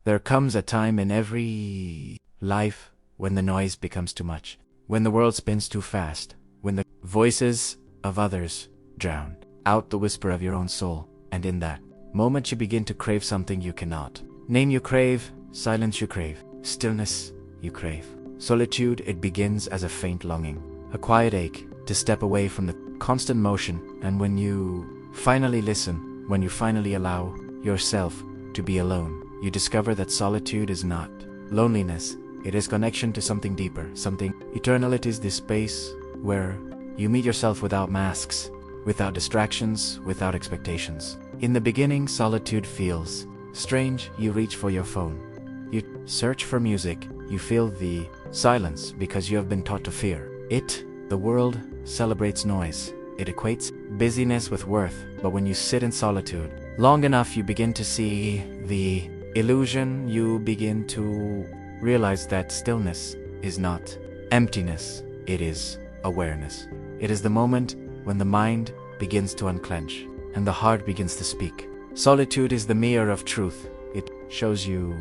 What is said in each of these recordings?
There comes a time in every life when the noise becomes too much, when the world spins too fast, when the voices of others drown out the whisper of your own soul, and in that moment you begin to crave something you cannot name. You crave silence, you crave stillness, you crave solitude. It begins as a faint longing, a quiet ache to step away from the constant motion. And when you finally listen, when you finally allow yourself to be alone, you discover that solitude is not loneliness. It is connection to something deeper, something eternal. It is this space where you meet yourself without masks, without distractions, without expectations. In the beginning, solitude feels strange. You reach for your phone. You search for music. You feel the silence because you have been taught to fear it. The world celebrates noise. It equates busyness with worth. But when you sit in solitude long enough, you begin to see the illusion. You begin to realize that stillness is not emptiness. It is awareness. It is the moment when the mind begins to unclench and the heart begins to speak. Solitude is the mirror of truth. It shows you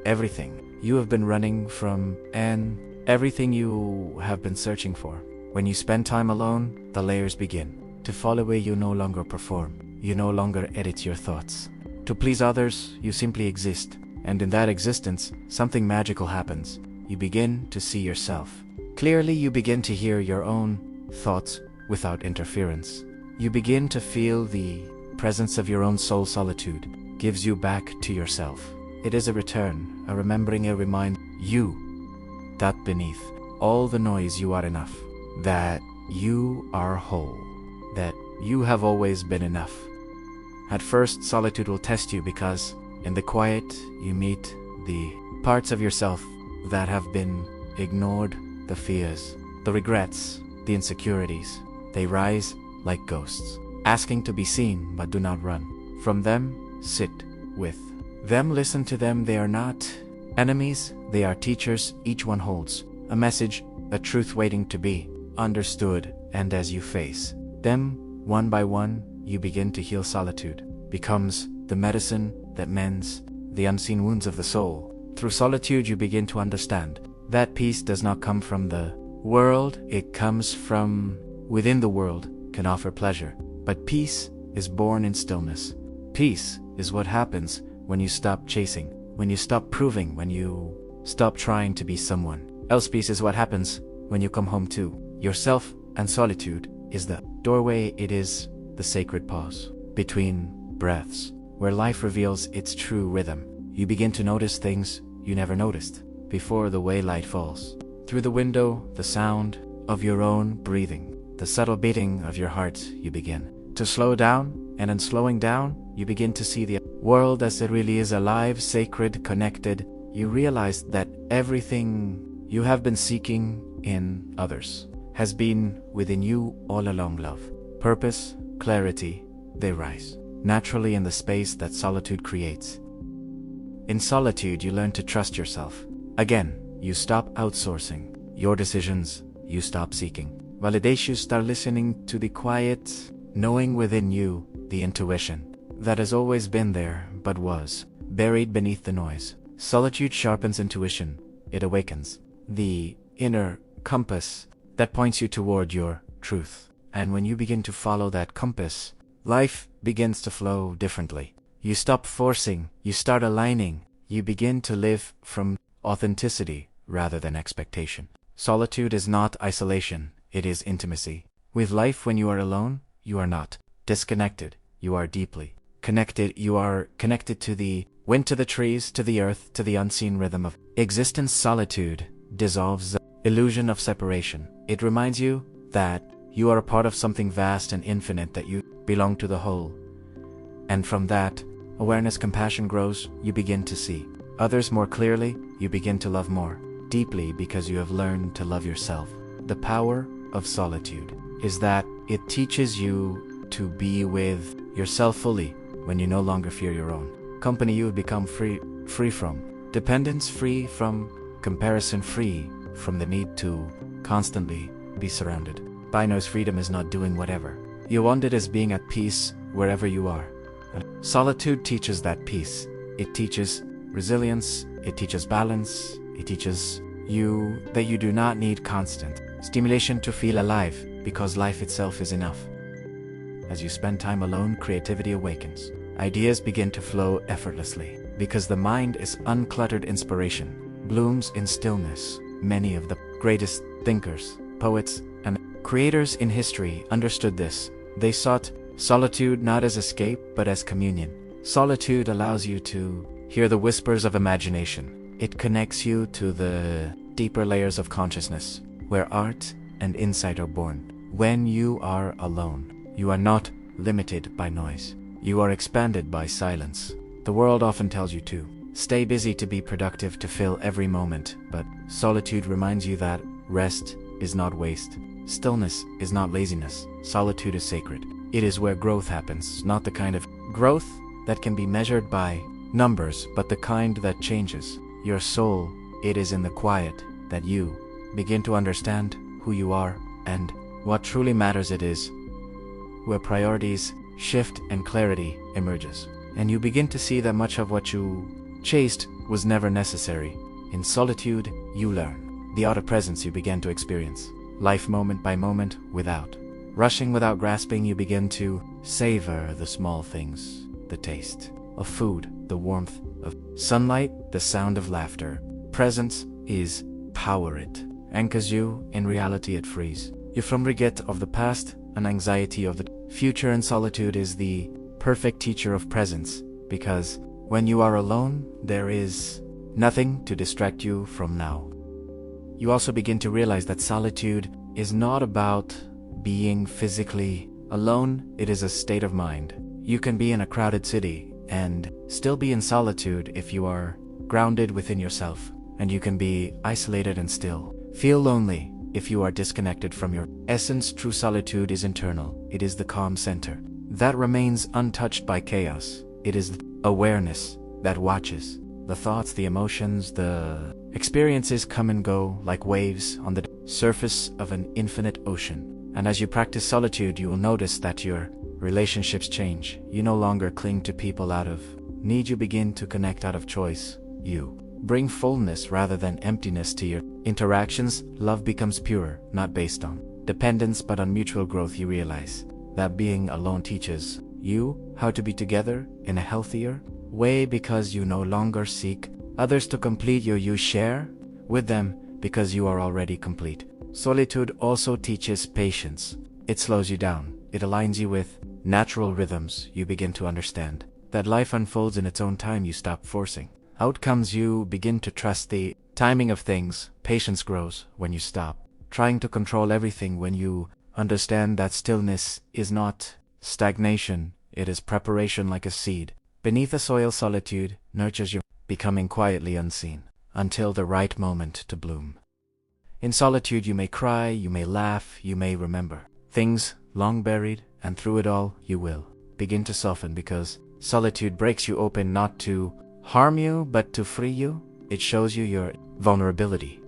everything you have been running from and everything you have been searching for. When you spend time alone, the layers begin to fall away. You no longer perform. You no longer edit your thoughts to please others. You simply exist. And in that existence, something magical happens. You begin to see yourself clearly. You begin to hear your own thoughts without interference. You begin to feel the presence of your own soul. Solitude gives you back to yourself. It is a return, a remembering, a remind you that beneath all the noise you are enough, that you are whole, that you have always been enough. At first, solitude will test you because in the quiet you meet the parts of yourself that have been ignored, the fears, the regrets, the insecurities. They rise like ghosts, asking to be seen, but do not run from them. Sit with them, listen to them. They are not enemies, they are teachers. Each one holds a message, a truth waiting to be understood. And as you face them one by one, you begin to heal. Solitude becomes the medicine that mends the unseen wounds of the soul. Through solitude, you begin to understand that peace does not come from the world, it comes from within. The world can offer pleasure, but peace is born in stillness. Peace is what happens when you stop chasing, when you stop proving, when you stop trying to be someone else. Peace is what happens when you come home to yourself, and solitude is the doorway. It is the sacred pause between breaths, where life reveals its true rhythm. You begin to notice things you never noticed before. The way light falls through the window, the sound of your own breathing, the subtle beating of your heart. You begin to slow down, and in slowing down, you begin to see the world as it really is: alive, sacred, connected. You realize that everything you have been seeking in others has been within you all along. Love, purpose, clarity, they rise naturally in the space that solitude creates. In solitude, you learn to trust yourself. Again, you stop outsourcing your decisions. You stop seeking validation. You start listening to the quiet knowing within you, the intuition that has always been there but was buried beneath the noise. Solitude sharpens intuition. It awakens the inner compass that points you toward your truth. And when you begin to follow that compass, life begins to flow differently. You stop forcing, you start aligning. You begin to live from authenticity rather than expectation. Solitude is not isolation, it is intimacy. With life, when you are alone, you are not disconnected, you are deeply connected. You are connected to the wind, to the trees, to the earth, to the unseen rhythm of existence. Solitude dissolves the illusion of separation. It reminds you that you are a part of something vast and infinite, that you belong to the whole. And from that, awareness, compassion grows. You begin to see others more clearly. You begin to love more deeply because you have learned to love yourself. The power of solitude is that it teaches you to be with yourself fully. When you no longer fear your own company, you become free from dependence, free from comparison, free from the need to constantly be surrounded by noise. Freedom is not doing whatever you want. It is being at peace wherever you are. And solitude teaches that peace. It teaches resilience, it teaches balance, it teaches you that you do not need constant stimulation to feel alive, because life itself is enough. As you spend time alone, creativity awakens. Ideas begin to flow effortlessly, because the mind is uncluttered. Inspiration blooms in stillness. Many of the greatest thinkers, poets, and creators in history understood this. They sought solitude not as escape, but as communion. Solitude allows you to hear the whispers of imagination. It connects you to the deeper layers of consciousness, where art and insight are born. When you are alone, you are not limited by noise. You are expanded by silence. The world often tells you to stay busy, to be productive, to fill every moment, but solitude reminds you that rest is not waste. Stillness is not laziness. Solitude is sacred. It is where growth happens, not the kind of growth that can be measured by numbers, but the kind that changes your soul. It is in the quiet that you begin to understand who you are and what truly matters. It is where priorities shift and clarity emerges, and you begin to see that much of what you chased was never necessary. In solitude, you learn the art of presence. You begin to experience life moment by moment without rushing, without grasping. You begin to savor the small things, the taste of food, the warmth of sunlight, the sound of laughter. Presence is power. It anchors you in reality. It frees you from regret of the past and anxiety of the future. And solitude is the perfect teacher of presence, because when you are alone, there is nothing to distract you from now. You also begin to realize that solitude is not about being physically alone. It is a state of mind. You can be in a crowded city and still be in solitude if you are grounded within yourself, and you can be isolated and still feel lonely if you are disconnected from your essence. True solitude is internal. It is the calm center that remains untouched by chaos. It is awareness that watches. The thoughts, the emotions, the experiences come and go like waves on the surface of an infinite ocean. And as you practice solitude, you will notice that your relationships change. You no longer cling to people out of need. You begin to connect out of choice. You bring fullness rather than emptiness to your interactions. Love becomes purer, not based on dependence but on mutual growth. You realize that being alone teaches you how to be together in a healthier way, because you no longer seek others to complete you. You share with them because you are already complete. Solitude also teaches patience. It slows you down. It aligns you with natural rhythms. You begin to understand that life unfolds in its own time. You stop forcing outcomes. You begin to trust the timing of things. Patience grows when you stop trying to control everything, when you understand that stillness is not stagnation. It is preparation. Like a seed beneath the soil, solitude nurtures you, becoming quietly unseen until the right moment to bloom. In solitude, you may cry, you may laugh, you may remember things long buried, and through it all, you will begin to soften, because solitude breaks you open, not to harm you, but to free you. It shows you your vulnerability.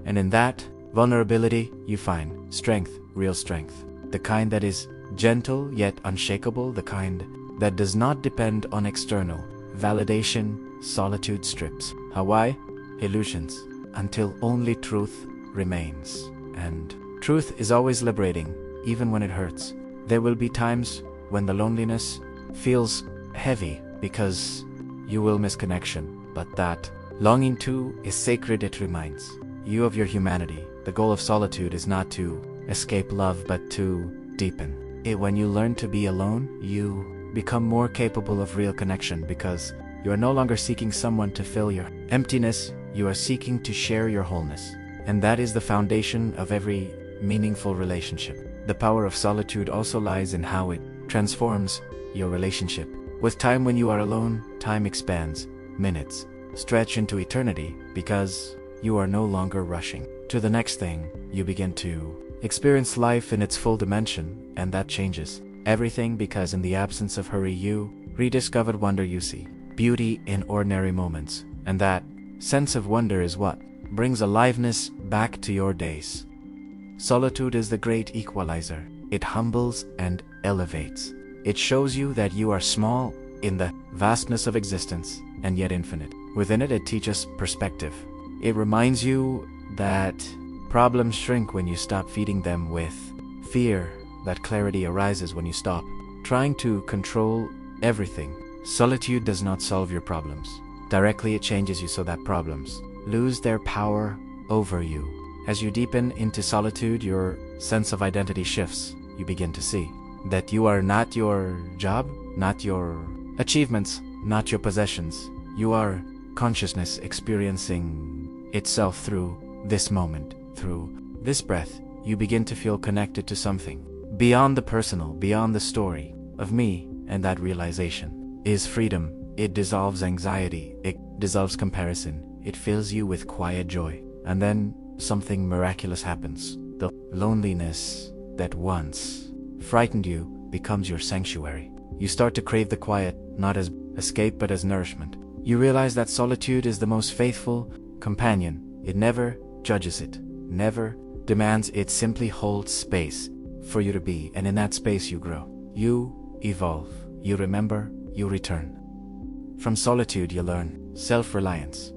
And in that vulnerability, you find strength, real strength. The kind that is gentle yet unshakable, the kind that does not depend on external validation. Solitude strips away illusions until only truth remains. And truth is always liberating, even when it hurts. There will be times when the loneliness feels heavy because you will miss connection, but that longing too is sacred. It reminds you of your humanity. The goal of solitude is not to escape love, but to deepen it. When you learn to be alone, you become more capable of real connection, because you are no longer seeking someone to fill your emptiness. You are seeking to share your wholeness. And that is the foundation of every meaningful relationship. The power of solitude also lies in how it transforms your relationship. With time, when you are alone, time expands. Minutes stretch into eternity, because you are no longer rushing to the next thing. You begin to experience life in its full dimension, and that changes everything, because in the absence of hurry, you rediscovered wonder. You see beauty in ordinary moments, and that sense of wonder is what brings aliveness back to your days. Solitude is the great equalizer. It humbles and elevates. It shows you that you are small in the vastness of existence, and yet infinite. Within it, it teaches perspective. It reminds you that problems shrink when you stop feeding them with fear, that clarity arises when you stop trying to control everything. Solitude does not solve your problems. Directly, it changes you so that problems lose their power over you. As you deepen into solitude, your sense of identity shifts. You begin to see that you are not your job, not your achievements, not your possessions. You are consciousness experiencing itself through this moment, through this breath. You begin to feel connected to something beyond the personal, beyond the story of me, and that realization is freedom. It dissolves anxiety, it dissolves comparison, it fills you with quiet joy. And then something miraculous happens. The loneliness that once frightened you becomes your sanctuary. You start to crave the quiet, not as escape but as nourishment. You realize that solitude is the most faithful companion. It never judges it, never demands, it simply holds space for you to be, and in that space you grow. You evolve, you remember, you return. From solitude you learn self-reliance,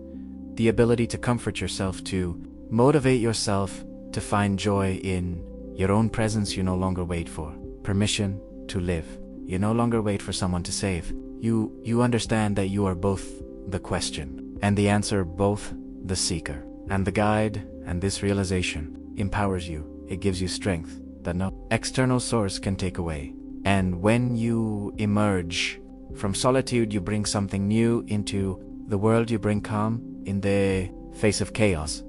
the ability to comfort yourself, to motivate yourself, to find joy in your own presence. You no longer wait for permission to live. You no longer wait for someone to save. You understand that you are both the question and the answer, both the seeker and the guide, and this realization empowers you. It gives you strength that no external source can take away. And when you emerge from solitude, you bring something new into the world. You bring calm in the face of chaos,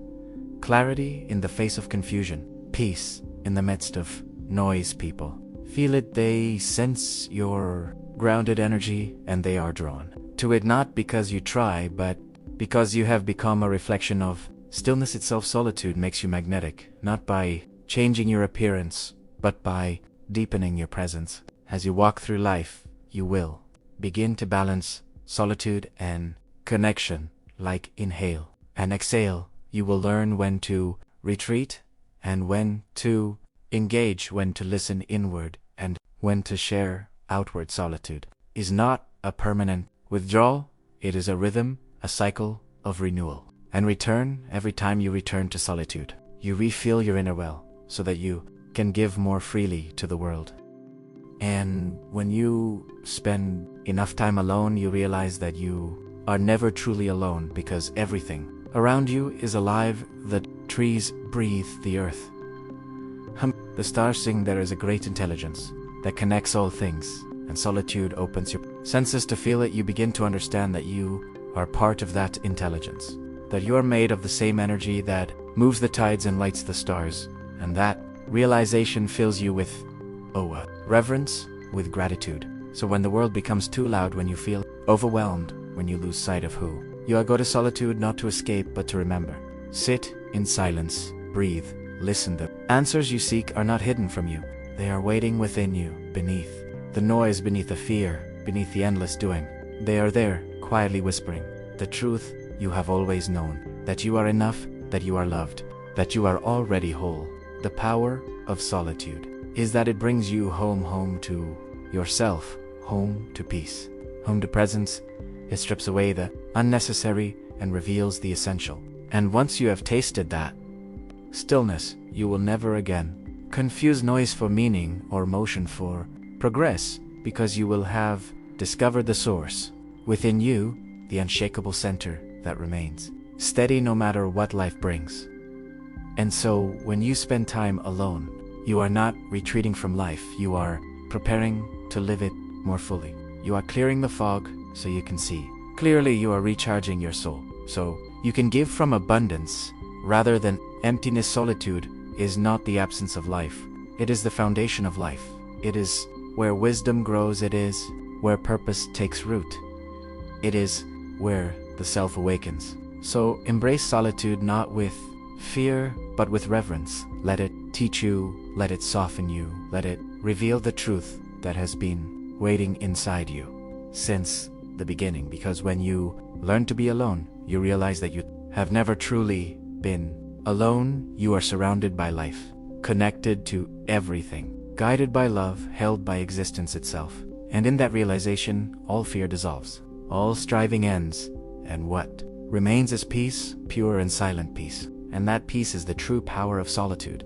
clarity in the face of confusion, peace in the midst of noise. People feel it, they sense your grounded energy, and they are drawn to it, not because you try, but because you have become a reflection of stillness itself. Solitude makes you magnetic, not by changing your appearance, but by deepening your presence. As you walk through life, you will begin to balance solitude and connection. Like inhale and exhale, you will learn when to retreat and when to engage, when to listen inward and when to share outward. Solitude is not a permanent withdrawal, it is a rhythm, a cycle of renewal and return. Every time you return to solitude, you refill your inner well so that you can give more freely to the world. And when you spend enough time alone, you realize that you are never truly alone, because everything around you is alive. The trees breathe, the earth the stars sing. There is a great intelligence that connects all things, and solitude opens your senses to feel it. You begin to understand that you are part of that intelligence, that you are made of the same energy that moves the tides and lights the stars, and that realization fills you with reverence, with gratitude. So when the world becomes too loud, when you feel overwhelmed, when you lose sight of who you are, go to solitude, not to escape but to remember. Sit in silence, breathe, listen. The answers you seek are not hidden from you. They are waiting within you, beneath the noise, beneath the fear, beneath the endless doing. They are there, quietly whispering the truth you have always known, that you are enough, that you are loved, that you are already whole. The power of solitude is that it brings you home to yourself, home to peace, home to presence. It strips away the unnecessary and reveals the essential. And once you have tasted that stillness, you will never again confuse noise for meaning or motion for progress, because you will have discovered the source within you, the unshakable center that remains steady no matter what life brings. And so when you spend time alone, you are not retreating from life, you are preparing to live it more fully. You are clearing the fog so you can see clearly. You are recharging your soul so you can give from abundance rather than emptiness. Solitude is not the absence of life, it is the foundation of life. It is where wisdom grows, it is where purpose takes root, it is where the self awakens. So embrace solitude not with fear but with reverence. Let it teach you, let it soften you, let it reveal the truth that has been waiting inside you since the beginning. Because when you learn to be alone, you realize that you have never truly been alone. You are surrounded by life, connected to everything, guided by love, held by existence itself. And in that realization, all fear dissolves. All striving ends, and what remains is peace, pure and silent peace. And that peace is the true power of solitude.